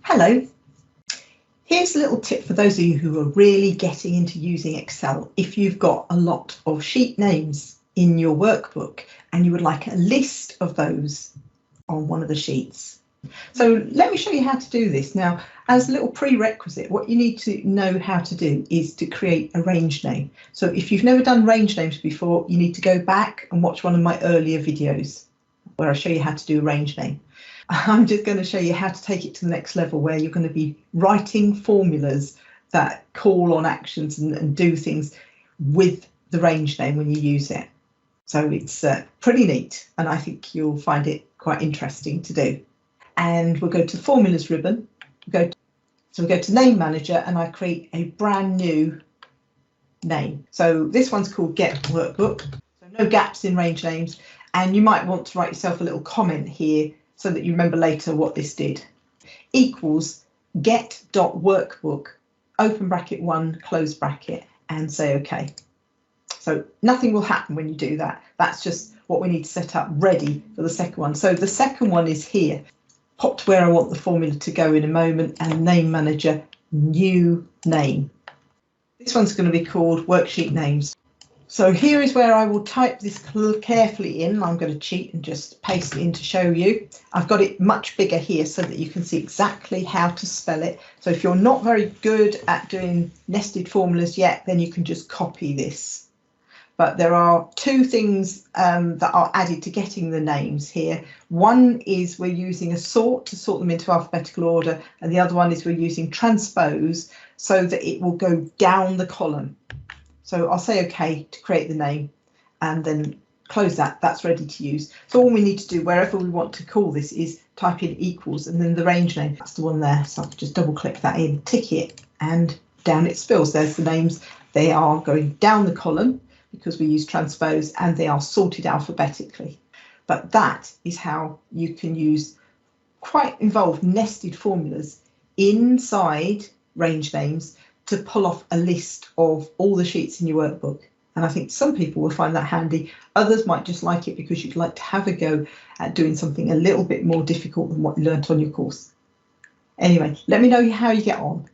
Hello. Here's a little tip for those of you who are really getting into using Excel. If you've got a lot of sheet names in your workbook and you would like a list of those on one of the sheets. So let me show you how to do this. Now, as a little prerequisite, what you need to know how to do is to create a range name. So if you've never done range names before, you need to go back and watch one of my earlier videos where I show you how to do a range name. I'm just going to show you how to take it to the next level, where you're going to be writing formulas that call on actions and do things with the range name when you use it. So it's pretty neat, and I think you'll find it quite interesting to do. And we'll go to Formulas ribbon. We'll go to Name Manager, and I create a brand new name. So this one's called Get Workbook. So no gaps in range names, and you might want to write yourself a little comment here so that you remember later what this did. Equals get.workbook, open bracket 1, close bracket, and say OK. So nothing will happen when you do that. That's just what we need to set up ready for the second one. So the second one is here. Popped where I want the formula to go in a moment, and Name Manager, new name. This one's going to be called Worksheet Names. So here is where I will type this carefully in. I'm going to cheat and just paste it in to show you. I've got it much bigger here so that you can see exactly how to spell it. So if you're not very good at doing nested formulas yet, then you can just copy this. But there are two things that are added to getting the names here. One is we're using a sort to sort them into alphabetical order, and the other one is we're using transpose so that it will go down the column. So I'll say OK to create the name and then close that. That's ready to use. So all we need to do wherever we want to call this is type in equals and then the range name. That's the one there. So I'll just double click that in, tick it, and down it spills. There's the names. They are going down the column because we use transpose, and they are sorted alphabetically. But that is how you can use quite involved nested formulas inside range names to pull off a list of all the sheets in your workbook. And I think some people will find that handy. Others might just like it because you'd like to have a go at doing something a little bit more difficult than what you learnt on your course. Anyway, let me know how you get on.